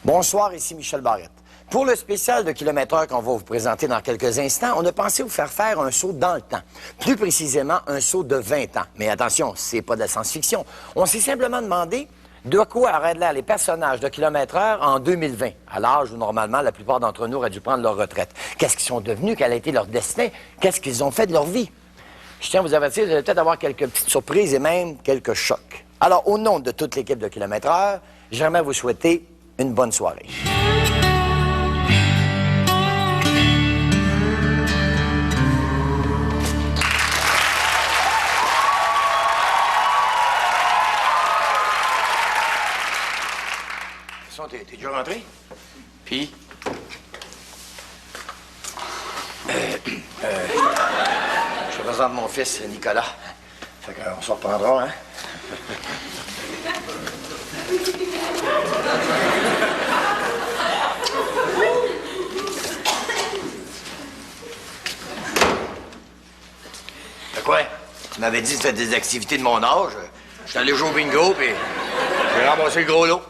Bonsoir, ici Michel Barrette. Pour le spécial de kilomètre-heure qu'on va vous présenter dans quelques instants, on a pensé vous faire faire un saut dans le temps. Plus précisément, un saut de 20 ans. Mais attention, c'est pas de la science-fiction. On s'est simplement demandé de quoi auraient l'air les personnages de kilomètre-heure en 2020, à l'âge où, normalement, la plupart d'entre nous auraient dû prendre leur retraite. Qu'est-ce qu'ils sont devenus? Quel a été leur destin? Qu'est-ce qu'ils ont fait de leur vie? Je tiens à vous avertir, vous allez peut-être avoir quelques petites surprises et même quelques chocs. Alors, au nom de toute l'équipe de kilomètre-heure, j'aimerais vous souhaiter une bonne soirée. T'es déjà rentré? Puis? Je présente mon fils, Nicolas. Fait qu'on s'en reprendra, hein? Fait quoi? Tu m'avais dit de faire des activités de mon âge. Je suis allé jouer au bingo, puis j'ai ramassé le gros lot.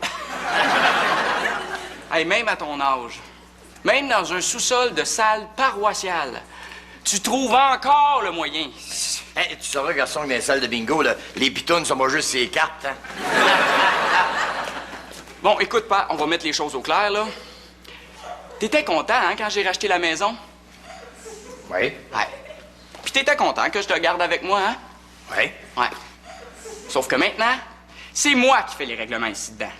Hey, même à ton âge, même dans un sous-sol de salle paroissiale, tu trouves encore le moyen. Hey, tu sauras, garçon, que dans les salles de bingo, là, les pitounes sont pas juste ces cartes, hein? Bon, écoute, pas, on va mettre les choses au clair, là. T'étais content, hein, quand j'ai racheté la maison? Oui. Ouais. Puis t'étais content que je te garde avec moi, hein? Oui. Ouais. Sauf que maintenant, c'est moi qui fais les règlements ici dedans.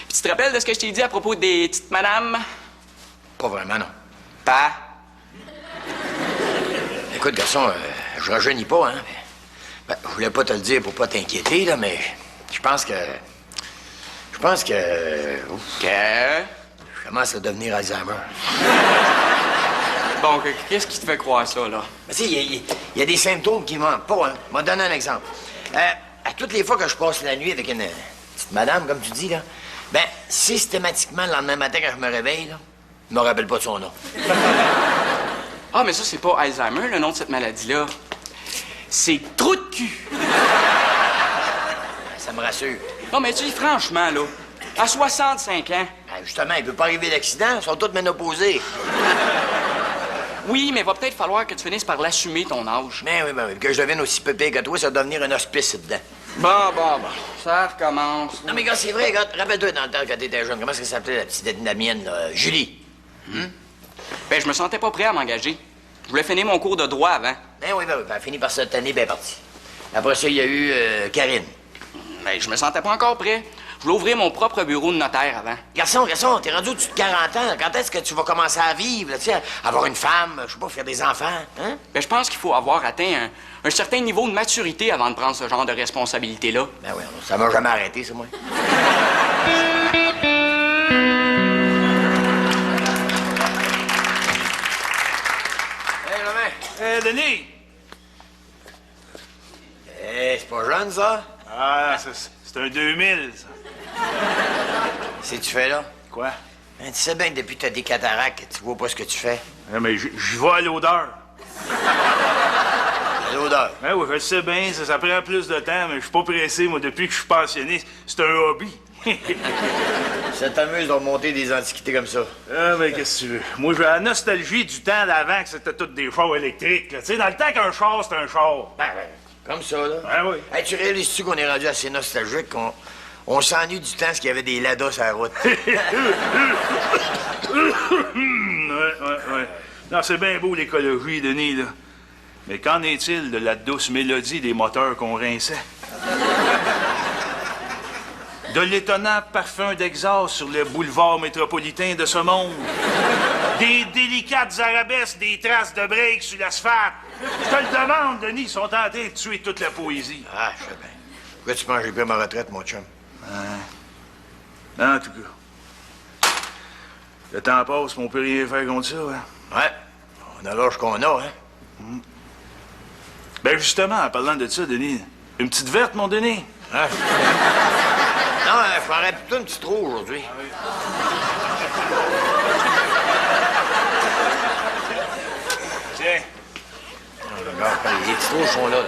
Puis tu te rappelles de ce que je t'ai dit à propos des petites madames? Pas vraiment, non. Pas. Écoute, garçon, je rajeunis pas, hein? Ben, je voulais pas te le dire pour pas t'inquiéter, là, mais je pense que... Ouf, Que? je commence à devenir Alzheimer. Bon, qu'est-ce qui te fait croire ça, là? Mais tu sais, il y a des symptômes qui manquent pas, hein? Je vais te donner un exemple. À toutes les fois que je passe la nuit avec une petite madame, comme tu dis, là, ben, systématiquement, le lendemain matin, quand je me réveille, là, je me rappelle pas de son nom. Ah, mais ça, c'est pas Alzheimer, le nom de cette maladie-là. C'est trou de cul. Ça me rassure. Non, mais tu dis franchement, là, à 65 ans... Ben, justement, il peut pas arriver d'accident, ils sont tous ménopausés. Oui, mais va peut-être falloir que tu finisses par l'assumer, ton âge. Ben oui, que je devienne aussi pépé que toi, ça va devenir un hospice dedans. Bon. Ça recommence. Non, mais gars, c'est vrai, gars, rappelle-toi dans le temps quand t'étais jeune, comment est-ce que ça s'appelait la petite de la mienne, là? Julie. Ben, je me sentais pas prêt à m'engager. Je voulais finir mon cours de droit avant. Ben oui, elle a fini par cette année, ben parti. Après ça, il y a eu Karine. Ben, je me sentais pas encore prêt. Je voulais ouvrir mon propre bureau de notaire avant. Garçon, t'es rendu au-dessus de 40 ans. Quand est-ce que tu vas commencer à vivre, là, tu sais, avoir une femme, je sais pas, faire des enfants, hein? Ben, je pense qu'il faut avoir atteint un certain niveau de maturité avant de prendre ce genre de responsabilité-là. Ben oui, ça m'a jamais arrêté, ça, moi. Hey, Romain! Hé, Denis! Hey, c'est pas jeune, ça? Ah, c'est un 2000, ça. C'est que tu fais, là? Quoi? Ben, tu sais bien que depuis que t'as des cataractes, tu vois pas ce que tu fais. Non, mais je vais à l'odeur. L'odeur. Ben oui, je le sais bien, ça prend plus de temps, mais je suis pas pressé, moi, depuis que je suis pensionné. C'est un hobby. Ça t'amuse de remonter des antiquités comme ça? Ah, ben, qu'est-ce que tu veux? Moi, j'ai la nostalgie du temps d'avant que c'était toutes des chars électriques, là. Tu sais, dans le temps qu'un char, c'était un char. Ben, comme ça, là. Ben oui. Hey, tu réalises-tu qu'on est rendu assez nostalgique, qu'on s'ennuie du temps qu'il y avait des ladas sur la route? Ouais. Non, c'est bien beau, l'écologie, Denis, là. Mais qu'en est-il de la douce mélodie des moteurs qu'on rinçait? De l'étonnant parfum d'exhaust sur les boulevards métropolitains de ce monde? Des délicates arabesques, des traces de break sur l'asphalte? Je te le demande, Denis, ils sont en train de tuer toute la poésie. Ah, je sais bien. Pourquoi tu penses que j'ai pris ma retraite, mon chum? En tout cas, le temps passe, mais on peut rien faire contre ça, hein? Ouais. On a l'âge qu'on a, hein? Ben justement, en parlant de ça, Denis, une petite verte, mon Denis? Hein? Non, je ferais plutôt un petit trou aujourd'hui. Tiens. Oh, regarde, les petits trous sont là.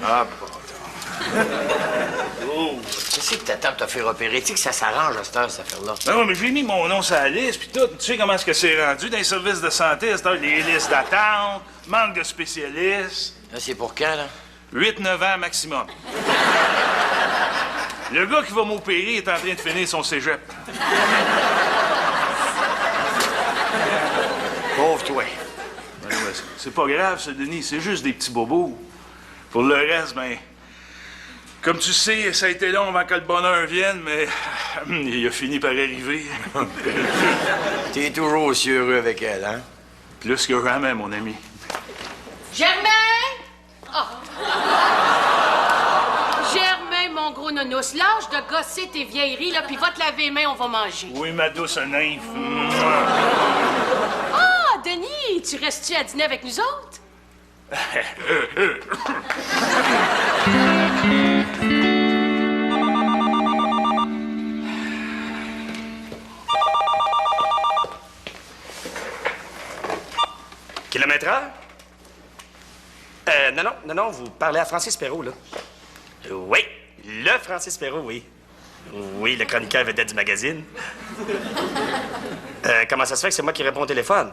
Ah, bon. Oh. Qu'est-ce que t'attends de te faire opérer? Tu sais que ça s'arrange à cette heure, cette affaire-là. Ben oui, mais j'ai mis mon nom sur la liste, puis tout. Tu sais comment est-ce que c'est rendu dans les services de santé, à cette heure, les listes d'attente, manque de spécialistes. Là, c'est pour quand, là? 8-9 ans maximum. Le gars qui va m'opérer est en train de finir son cégep. Pauvre toi. Ben ouais, c'est pas grave, ça, Denis. C'est juste des petits bobos. Pour le reste, ben... Comme tu sais, ça a été long avant que le bonheur vienne, mais il a fini par arriver. T'es toujours aussi heureux avec elle, hein? Plus que jamais, mon ami. Germain! Oh. Germain, mon gros nounours, lâche de gosser tes vieilleries, là, puis va te laver les mains, on va manger. Oui, ma douce nymphe. Ah, Denis, tu restes-tu à dîner avec nous autres? Kilomètre-heure? Non, vous parlez à Francis Perrault, là. Oui, le Francis Perrault, oui. Oui, le chroniqueur vedette du magazine. Comment ça se fait que c'est moi qui réponds au téléphone?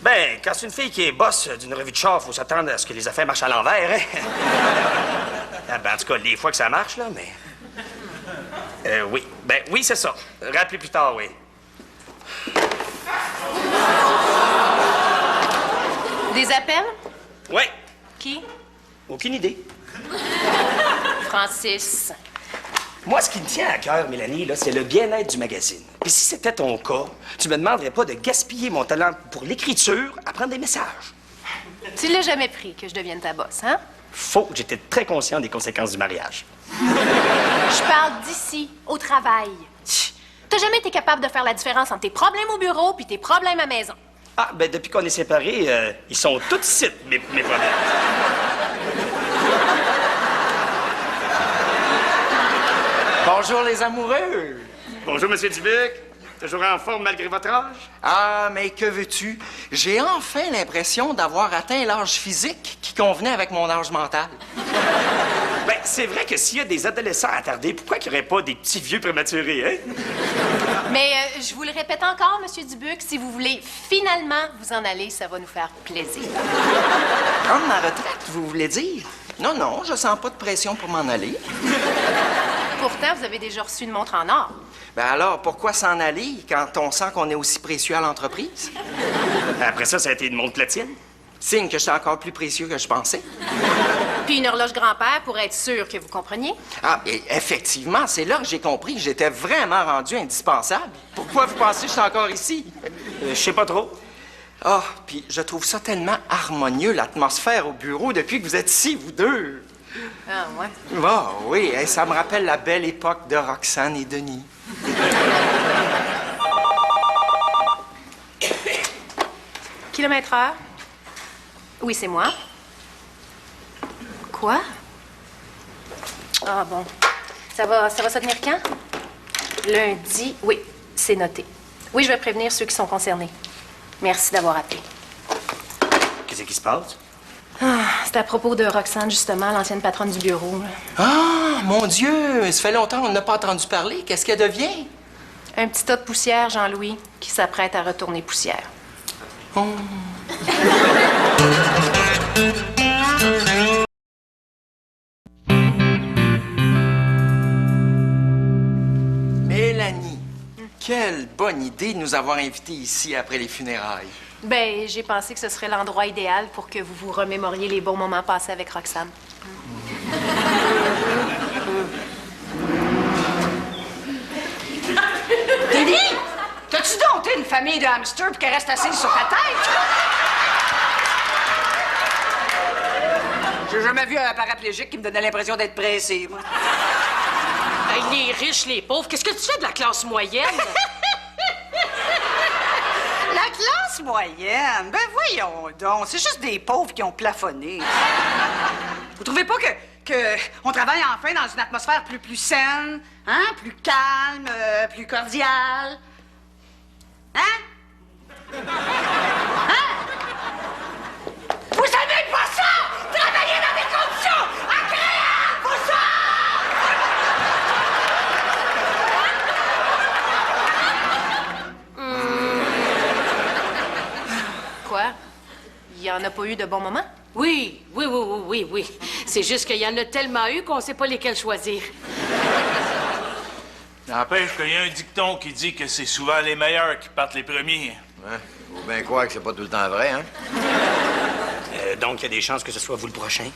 Ben, quand c'est une fille qui est boss d'une revue de char, faut s'attendre à ce que les affaires marchent à l'envers, hein? Ah, ben, en tout cas, les fois que ça marche, là, mais... oui. Ben, oui, c'est ça. Rappelez plus tard, oui. Des appels? Oui. Qui? Aucune idée. Francis. Moi, ce qui me tient à cœur, Mélanie, là, c'est le bien-être du magazine. Puis si c'était ton cas, tu me demanderais pas de gaspiller mon talent pour l'écriture à prendre des messages. Tu l'as jamais pris que je devienne ta boss, hein? Faux, j'étais très conscient des conséquences du mariage. Je parle d'ici, au travail. T'as jamais été capable de faire la différence entre tes problèmes au bureau puis tes problèmes à maison. Ah, ben depuis qu'on est séparés, ils sont tous ici, mes problèmes. Bonjour, les amoureux! Bonjour, Monsieur Dubuc. Toujours en forme malgré votre âge? Ah, mais que veux-tu? J'ai enfin l'impression d'avoir atteint l'âge physique qui convenait avec mon âge mental. Ben, c'est vrai que s'il y a des adolescents attardés, pourquoi qu'il n'y aurait pas des petits vieux prématurés, hein? Mais je vous le répète encore, Monsieur Dubuc, si vous voulez finalement vous en aller, ça va nous faire plaisir. Prendre ma retraite, vous voulez dire? Non, non, je sens pas de pression pour m'en aller. Pourtant, vous avez déjà reçu une montre en or. Ben alors, pourquoi s'en aller quand on sent qu'on est aussi précieux à l'entreprise? Après ça, ça a été une montre platine. Signe que je suis encore plus précieux que je pensais. Puis une horloge grand-père pour être sûr que vous compreniez. Ah, et effectivement, c'est là que j'ai compris que j'étais vraiment rendu indispensable. Pourquoi vous pensez que je suis encore ici? Je sais pas trop. Ah, puis je trouve ça tellement harmonieux, l'atmosphère au bureau, depuis que vous êtes ici, vous deux. Ah, ouais. Ah oui, hein, ça me rappelle la belle époque de Roxane et Denis. Kilomètre-heure? Oui, c'est moi. Quoi? Ah, bon. Ça va se tenir quand? Lundi. Oui, c'est noté. Oui, je vais prévenir ceux qui sont concernés. Merci d'avoir appelé. Qu'est-ce qui se passe? Ah, c'est à propos de Roxane, justement, l'ancienne patronne du bureau. Là. Ah, mon Dieu, ça fait longtemps qu'on n'a pas entendu parler. Qu'est-ce qu'elle devient? Un petit tas de poussière, Jean-Louis, qui s'apprête à retourner poussière. Oh. Mélanie, quelle bonne idée de nous avoir invités ici après les funérailles. Ben, j'ai pensé que ce serait l'endroit idéal pour que vous vous remémoriez les bons moments passés avec Roxane. Denis, t'as-tu dompté une famille de hamsters pour qu'elle reste assise sur ta tête? J'ai jamais vu un paraplégique qui me donnait l'impression d'être pressé, moi. Hey, les riches, les pauvres, qu'est-ce que tu fais de la classe moyenne? La classe moyenne? Ben voyons donc, c'est juste des pauvres qui ont plafonné. Vous trouvez pas que on travaille enfin dans une atmosphère plus saine, hein? Plus calme, plus cordiale? Hein? Hein? Vous savez pas ça! Travailler dans des conditions n'y en a pas eu de bons moments? Oui. C'est juste qu'il y en a tellement eu qu'on sait pas lesquels choisir. N'empêche qu'il y a un dicton qui dit que c'est souvent les meilleurs qui partent les premiers. Ouais, faut bien croire que c'est pas tout le temps vrai, hein? Donc, il y a des chances que ce soit vous le prochain.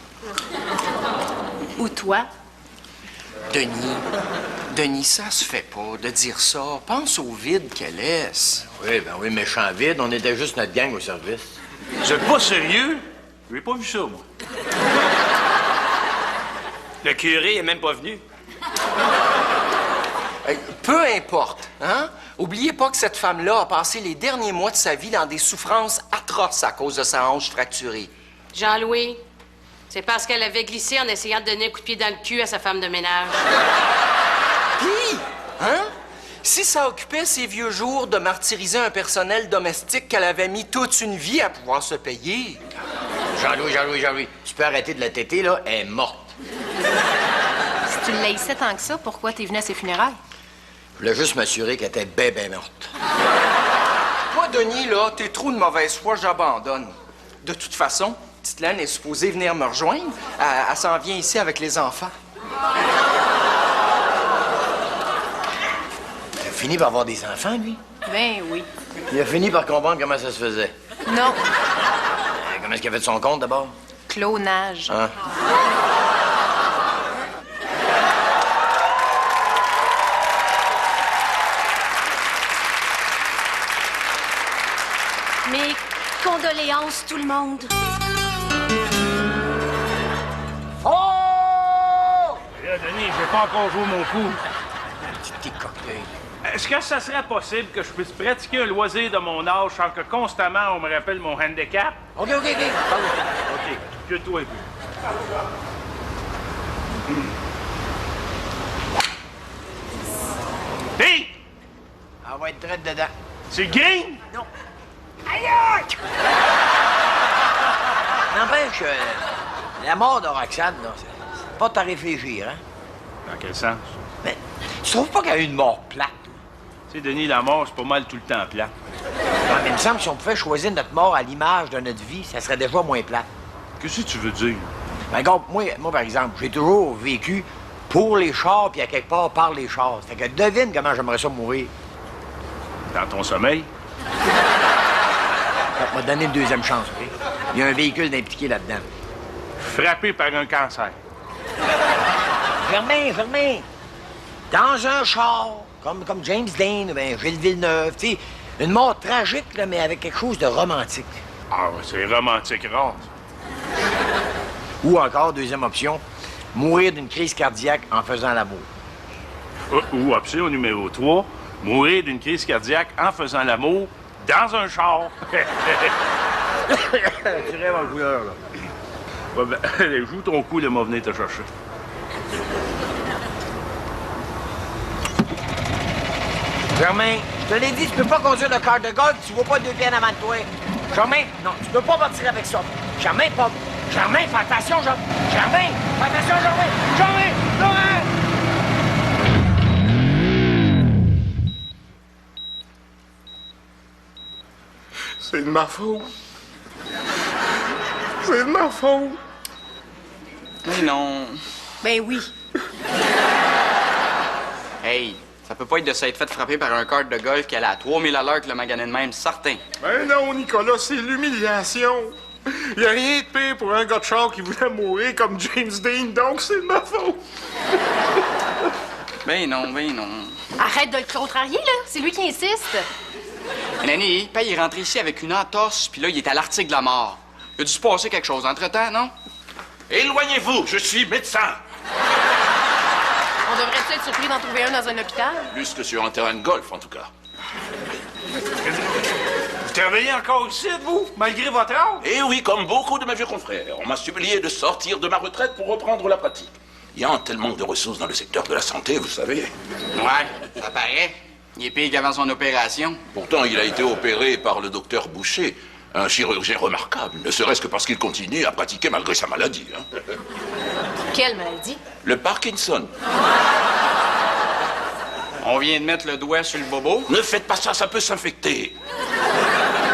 Ou toi? Denis, ça se fait pas de dire ça. Pense au vide qu'elle laisse. Oui, ben oui, méchant vide. On était juste notre gang au service. Vous êtes pas sérieux? J'ai pas vu ça, moi. Le curé est même pas venu. Peu importe, hein? Oubliez pas que cette femme-là a passé les derniers mois de sa vie dans des souffrances atroces à cause de sa hanche fracturée. Jean-Louis, c'est parce qu'elle avait glissé en essayant de donner un coup de pied dans le cul à sa femme de ménage. Pis, hein? Si ça occupait ses vieux jours de martyriser un personnel domestique qu'elle avait mis toute une vie à pouvoir se payer. Jean-Louis, tu peux arrêter de la téter, là? Elle est morte. Si tu l'haïssais tant que ça, pourquoi t'es venu à ses funérailles? Je voulais juste m'assurer qu'elle était ben morte. Toi, Denis, là, t'es trop de mauvaise foi, j'abandonne. De toute façon, Titelaine est supposée venir me rejoindre. Elle s'en vient ici avec les enfants. Il a fini par avoir des enfants, lui? Ben oui. Il a fini par comprendre comment ça se faisait. Non. Comment est-ce qu'il a fait de son compte, d'abord? Clonage. Hein? Mes condoléances, tout le monde. Oh! Là, Denis, j'ai pas encore joué mon coup. Petit cocktail. Est-ce que ça serait possible que je puisse pratiquer un loisir de mon âge sans que constamment on me rappelle mon handicap? OK. OK, que toi un peu. Hey! Elle va être traite dedans. C'est game? N'empêche, la mort de Roxane, là, c'est pas à réfléchir, hein? Dans quel sens? Mais tu trouves pas qu'elle a eu une mort plate? Tu sais, Denis, la mort, c'est pas mal tout le temps plat. Non, mais il me semble que si on pouvait choisir notre mort à l'image de notre vie, ça serait déjà moins plate. Qu'est-ce que tu veux dire? Ben, regarde, moi, par exemple, j'ai toujours vécu pour les chars, puis à quelque part par les chars. Fait que devine comment j'aimerais ça mourir. Dans ton sommeil? Ça m'a donné une deuxième chance, OK? Il y a un véhicule impliqué là-dedans. Frappé par un cancer. Germain! Dans un char, comme James Dean, ben Gilles Villeneuve, tu sais, une mort tragique, là, mais avec quelque chose de romantique. Ah, c'est romantique rare. Ou encore, deuxième option, mourir d'une crise cardiaque en faisant l'amour. Ou option numéro 3, mourir d'une crise cardiaque en faisant l'amour dans un char. Tu rêves en couleur, là. Ouais, ben, allez, joue ton coup, là, m'a venu te chercher. Germain, je te l'ai dit, tu peux pas conduire de car de golf, tu vois pas deux pieds en avant de toi. Germain, non, tu peux pas partir avec ça. Germain, pas... Germain, fais attention, Germain! Germain, fais attention, Germain! Germain! Laurent! C'est de ma faute. C'est de ma faute. Mais non. Ben oui. Hey, ça peut pas être de s'être fait frapper par un kart de golf qui allait à 3000 à l'heure que le maganin de même, certain. Ben non, Nicolas, c'est l'humiliation. Y a rien de pire pour un gars de char qui voulait mourir comme James Dean, donc c'est de ma faute. Ben non. Arrête de le contrarier, là. C'est lui qui insiste. Nanny, il est rentré ici avec une entorse, puis là, il est à l'article de la mort. Il a dû se passer quelque chose entre-temps, non? Éloignez-vous, je suis médecin. On devrait être surpris d'en trouver un dans un hôpital? Plus que sur un terrain de golf, en tout cas. Vous travaillez encore ici, vous, malgré votre âge? Et oui, comme beaucoup de mes vieux confrères, on m'a supplié de sortir de ma retraite pour reprendre la pratique. Il y a un tel manque de ressources dans le secteur de la santé, vous savez. Ouais, ça paraît. Il est pire qu'avant son opération. Pourtant, il a été opéré par le docteur Boucher, un chirurgien remarquable, ne serait-ce que parce qu'il continue à pratiquer malgré sa maladie. Hein. Quelle maladie? Le Parkinson. On vient de mettre le doigt sur le bobo. Ne faites pas ça, ça peut s'infecter.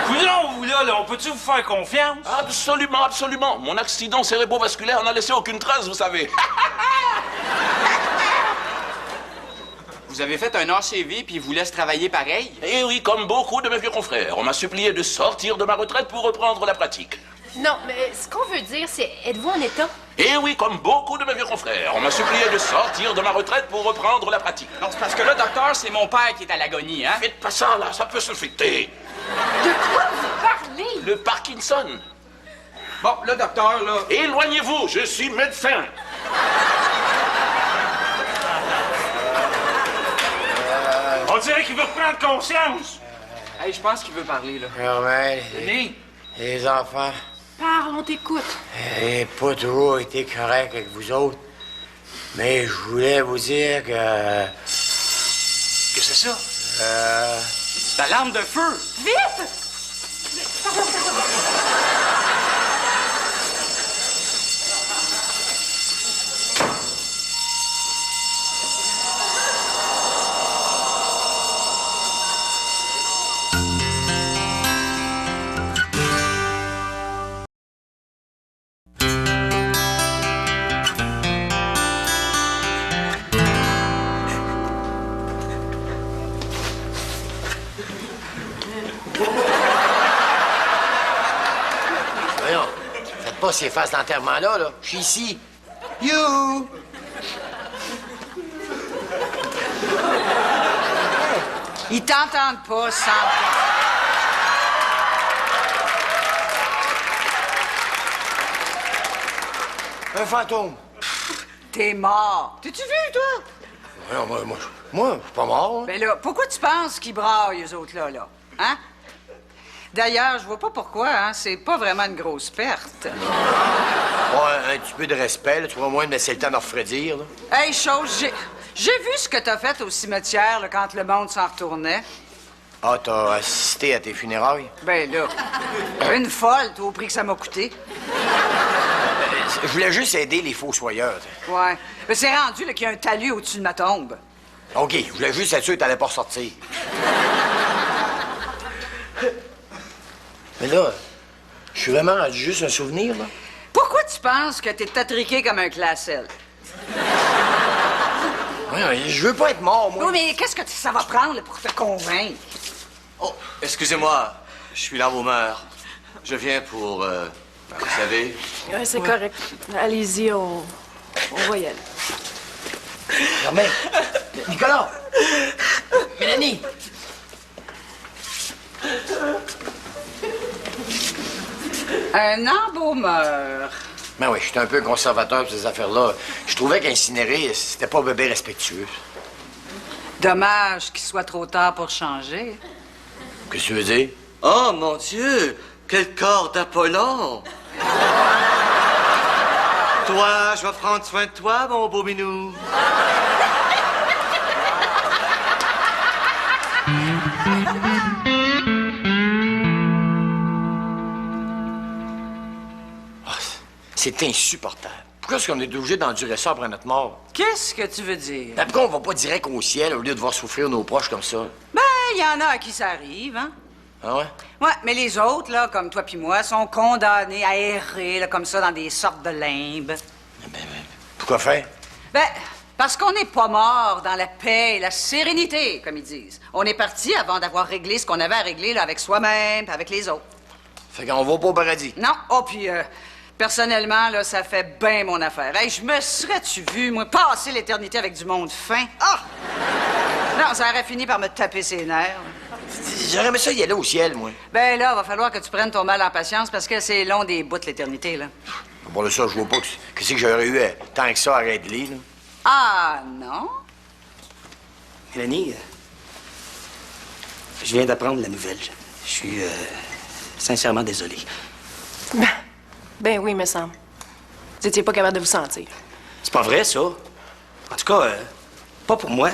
Coudonc, vous voulez là, on peut-tu vous faire confiance? Absolument, absolument. Mon accident cérébrovasculaire n'a laissé aucune trace, vous savez. Vous avez fait un ACV puis ils vous laissent travailler pareil? Eh oui, comme beaucoup de mes vieux confrères. On m'a supplié de sortir de ma retraite pour reprendre la pratique. Non, mais ce qu'on veut dire, c'est êtes-vous en état? Eh oui, comme beaucoup de mes vieux confrères. On m'a supplié de sortir de ma retraite pour reprendre la pratique. Non, c'est parce que là, docteur, c'est mon père qui est à l'agonie, hein? Faites pas ça, là, ça peut se fêter. De quoi vous parlez? Le Parkinson. Bon, là, docteur, là... Éloignez-vous, je suis médecin. On dirait qu'il veut reprendre conscience. Hey, je pense qu'il veut parler, là. Carmel, Denis? les enfants, Parle, on t'écoute. j'ai pas toujours été correct avec vous autres. Mais je voulais vous dire que... Qu'est-ce que c'est ça? La lampe de feu! Vite! Voyons, faites pas ces phases d'enterrement-là, là. Je suis ici. You! Ils t'entendent pas, sans... Un fantôme. T'es mort. T'es-tu vu, toi? Voyons, moi, je suis pas mort. Hein. Ben là, pourquoi tu penses qu'ils braillent, eux autres, là? Hein? D'ailleurs, je vois pas pourquoi, hein? C'est pas vraiment une grosse perte. Ouais, un petit peu de respect, là. Tu vois, au moins, de me laisser le temps d'en refroidir, là. Hey, chose, j'ai vu ce que t'as fait au cimetière, là, quand le monde s'en retournait. Ah, t'as assisté à tes funérailles? Ben là, une folle, toi, au prix que ça m'a coûté. Je voulais juste aider les fossoyeurs. Ouais. Mais c'est rendu, là, qu'il y a un talus au-dessus de ma tombe. OK, je voulais juste être sûr que t'allais pas ressortir. Mais là, je suis vraiment rendu juste un souvenir, là. Pourquoi tu penses que t'es attriqué comme un classel? Ouais, je veux pas être mort, moi. Oui, mais qu'est-ce que ça va prendre, là, pour te convaincre? Oh, excusez-moi, je suis l'embaumeur. Je viens pour, vous savez... Ouais, c'est correct. Allez-y, on va y aller. Germain! Nicolas! Mélanie! Un embaumeur. Ben oui, je suis un peu conservateur sur ces affaires-là. Je trouvais qu'incinérer, c'était pas bébé respectueux. Dommage qu'il soit trop tard pour changer. Qu'est-ce que tu veux dire? Oh, mon Dieu! Quel corps d'Apollon! Toi, je vais prendre soin de toi, mon beau minou. C'est insupportable. Pourquoi est-ce qu'on est obligé d'endurer ça après notre mort? Qu'est-ce que tu veux dire? Ben, pourquoi on va pas direct au ciel au lieu de voir souffrir nos proches comme ça? Ben, il y en a à qui ça arrive, hein? Ah ouais? Ouais, mais les autres, là, comme toi puis moi, sont condamnés à errer, là, comme ça, dans des sortes de limbes. Pourquoi faire? Ben, parce qu'on n'est pas mort dans la paix et la sérénité, comme ils disent. On est parti avant d'avoir réglé ce qu'on avait à régler, là, avec soi-même et avec les autres. Fait qu'on va pas au paradis. Non. Oh, puis, personnellement, là, ça fait bien mon affaire. Hey, je me serais-tu vu, moi, passer l'éternité avec du monde fin? Ah! Non, ça aurait fini par me taper ses nerfs. J'aurais aimé ça y aller au ciel, moi. Ben là, va falloir que tu prennes ton mal en patience parce que c'est long des bouts de l'éternité, là. Pour ça, je vois pas qu'est-ce que j'aurais eu tant que ça à régler, là. Ah, non? Mélanie, je viens d'apprendre la nouvelle. Je suis sincèrement désolé. Ben oui, me semble. Vous étiez pas capable de vous sentir. C'est pas vrai, ça. En tout cas, pas pour moi.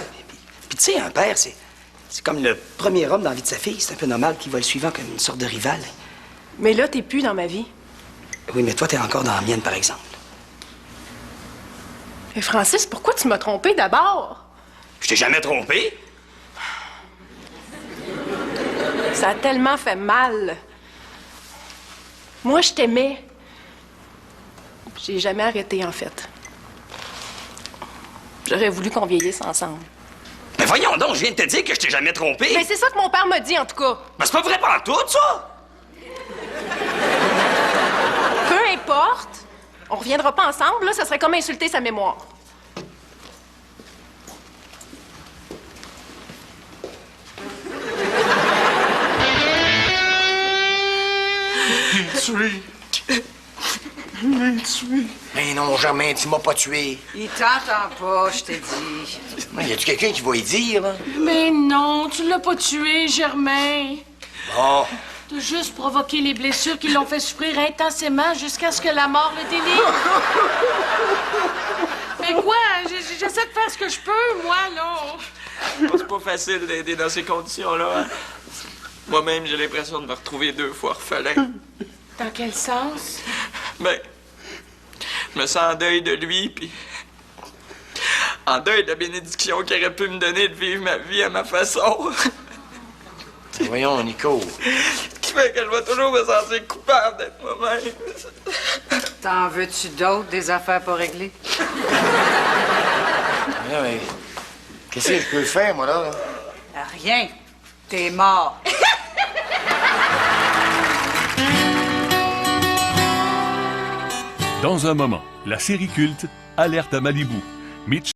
Puis tu sais, un père, c'est comme le premier homme dans la vie de sa fille. C'est un peu normal qu'il voit le suivant comme une sorte de rival. Mais là, t'es plus dans ma vie. Oui, mais toi, t'es encore dans la mienne, par exemple. Et Francis, pourquoi tu m'as trompé d'abord? Je t'ai jamais trompé. Ça a tellement fait mal. Moi, je t'aimais. J'ai jamais arrêté, en fait. J'aurais voulu qu'on vieillisse ensemble. Mais voyons donc, je viens de te dire que je t'ai jamais trompé. Mais c'est ça que mon père m'a dit, en tout cas. Ben, c'est pas vrai pas en tout, ça! Peu importe. On reviendra pas ensemble, là. Ça serait comme insulter sa mémoire. Tué. Tué. Mais non, Germain, tu m'as pas tué. Il t'entend pas, je t'ai dit. Y a-tu quelqu'un qui va y dire, là? Mais non, tu l'as pas tué, Germain. Bon. T'as juste provoqué les blessures qui l'ont fait souffrir intensément jusqu'à ce que la mort le délivre. Mais quoi? J'essaie de faire ce que je peux, moi, là. C'est pas facile d'aider dans ces conditions-là. Hein? Moi-même, j'ai l'impression de me retrouver 2 fois orphelin. Dans quel sens? Ben, je me sens en deuil de lui, puis en deuil de la bénédiction qu'il aurait pu me donner de vivre ma vie à ma façon. Voyons, Nico. Ce qui fait que je vais toujours me sentir coupable d'être moi-même. T'en veux-tu d'autres, des affaires pas réglées? Mais qu'est-ce que je peux faire, moi, là? Rien. T'es mort. Dans un moment, la série culte Alerte à Malibu. Mitch